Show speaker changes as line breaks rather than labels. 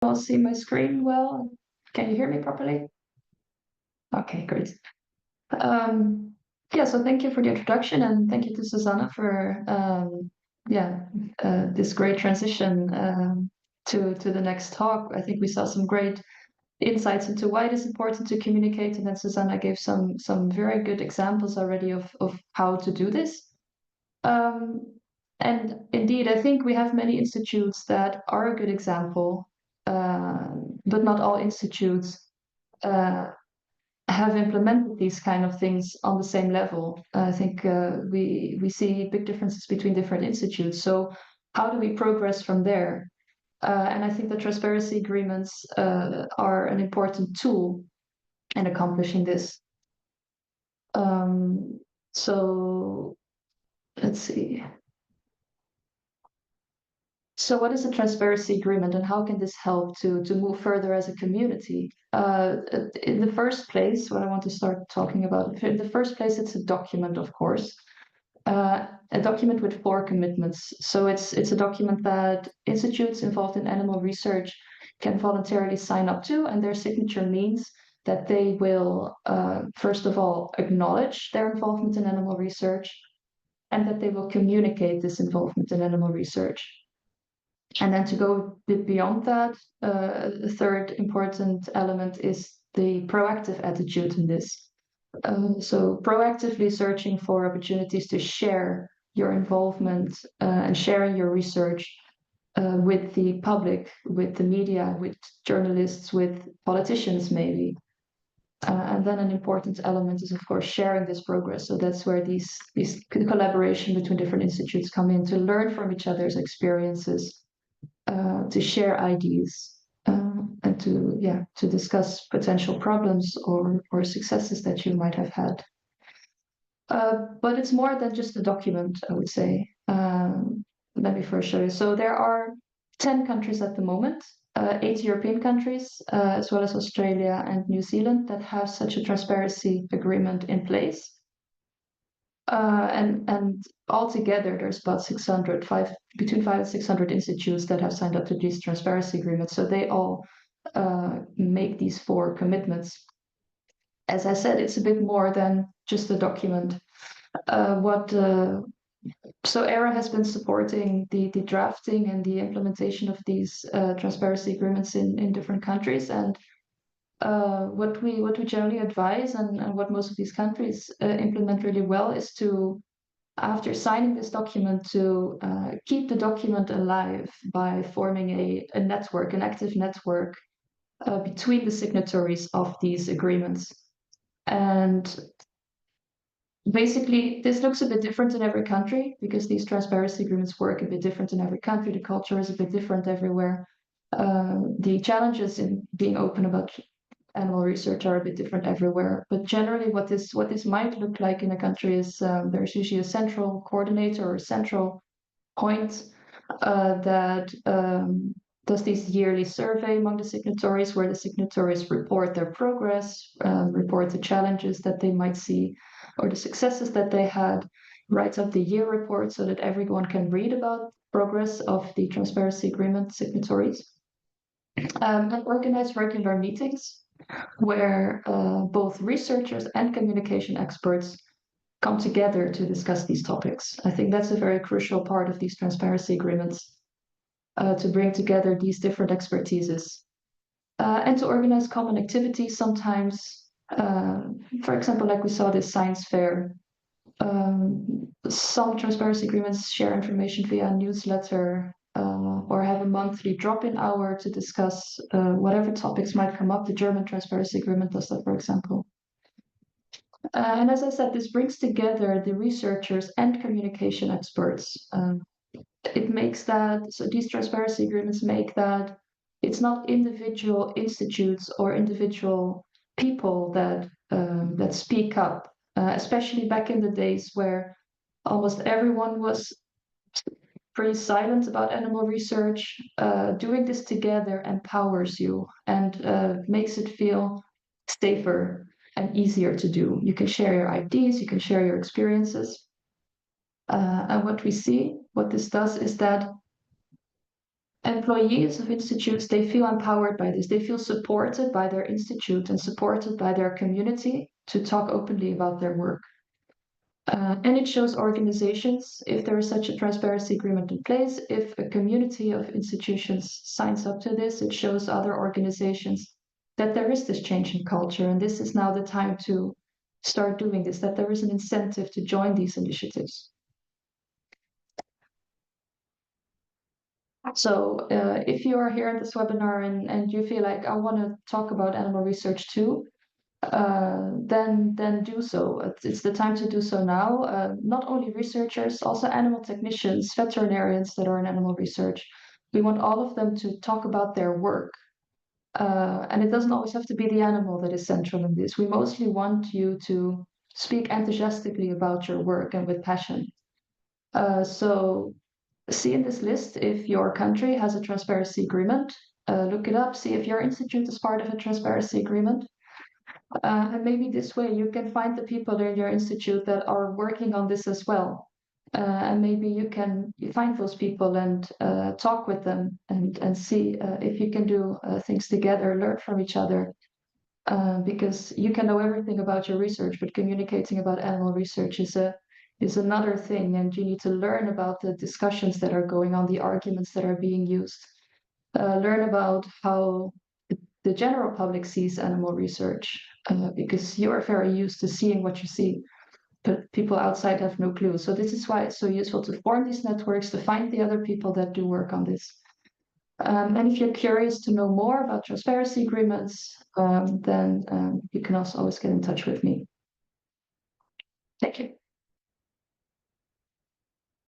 all see my screen well? Can you hear me properly? Okay, great. Um, yeah, so thank you for the introduction and thank you to Susanna for yeah this great transition to the next talk. I think we saw some great insights into why it is important to communicate, and then Susanna gave some very good examples already of how to do this. Um, and indeed, I think we have many institutes that are a good example, but not all institutes uh, have implemented these kind of things on the same level. I think we see big differences between different institutes. So how do we progress from there? And I think the transparency agreements are an important tool in accomplishing this. Um, so let's see. So what is a transparency agreement and how can this help to move further as a community? In the first place, what I want to start talking about, in the first place, it's a document, of course, a document with 4 commitments. So it's a document that institutes involved in animal research can voluntarily sign up to, and their signature means that they will, first of all, acknowledge their involvement in animal research, and that they will communicate this involvement in animal research. And then to go a bit beyond that, the third important element is the proactive attitude in this. So proactively searching for opportunities to share your involvement and sharing your research with the public, with the media, with journalists, with politicians, maybe. And then an important element is, of course, sharing this progress. So that's where these collaboration between different institutes come in to learn from each other's experiences, to share ideas, and to discuss potential problems or successes that you might have had. But it's more than just a document, I would say. Let me first show you. So there are 10 countries at the moment, 8 European countries, as well as Australia and New Zealand, that have such a transparency agreement in place. And altogether, there's about 600, between 500 and 600 institutes that have signed up to these transparency agreements. So they all make these 4 commitments. As I said, it's a bit more than just a document. So EARA has been supporting the drafting and the implementation of these transparency agreements in different countries. And what we generally advise and what most of these countries implement really well is to, after signing this document, to keep the document alive by forming a network, an active network between the signatories of these agreements. And basically, this looks a bit different in every country because these transparency agreements work a bit different in every country. The culture is a bit different everywhere. The challenges in being open about animal research are a bit different everywhere. But generally, what this might look like in a country is there's usually a central coordinator or a central point that does this yearly survey among the signatories, where the signatories report their progress, report the challenges that they might see, or the successes that they had, writes up the year report so that everyone can read about progress of the transparency agreement signatories, and organize regular meetings where both researchers and communication experts come together to discuss these topics. I think that's a very crucial part of these transparency agreements, to bring together these different expertises, and to organize common activities sometimes. For example, like we saw this science fair. Some transparency agreements share information via newsletter, or have a monthly drop-in hour to discuss whatever topics might come up. The German transparency agreement does that, for example. And as I said, this brings together the researchers and communication experts. It makes that, so these transparency agreements make that it's not individual institutes or individual people that speak up, especially back in the days where almost everyone was pretty silent about animal research. Doing this together empowers you and makes it feel safer and easier to do. You can share your ideas, you can share your experiences. And what we see, what this does is that employees of institutes, they feel empowered by this. They feel supported by their institute and supported by their community to talk openly about their work. And it shows organizations, if there is such a transparency agreement in place, if a community of institutions signs up to this, it shows other organizations that there is this change in culture. And this is now the time to start doing this, that there is an incentive to join these initiatives. So if you are here at this webinar and you feel like I want to talk about animal research too, then do so. It's the time to do so now. Not only researchers, also animal technicians, veterinarians that are in animal research. We want all of them to talk about their work. And it doesn't always have to be the animal that is central in this. We mostly want you to speak enthusiastically about your work and with passion. So see in this list if your country has a transparency agreement. Look it up, see if your institute is part of a transparency agreement. And maybe this way you can find the people in your institute that are working on this as well. And maybe you can find those people and talk with them and see if you can do things together, learn from each other. Because you can know everything about your research, but communicating about animal research is another thing, and you need to learn about the discussions that are going on, the arguments that are being used. Learn about how the general public sees animal research, because you are very used to seeing what you see, but people outside have no clue. So this is why it's so useful to form these networks, to find the other people that do work on this. And if you're curious to know more about transparency agreements, then you can also always get in touch with me. Thank you.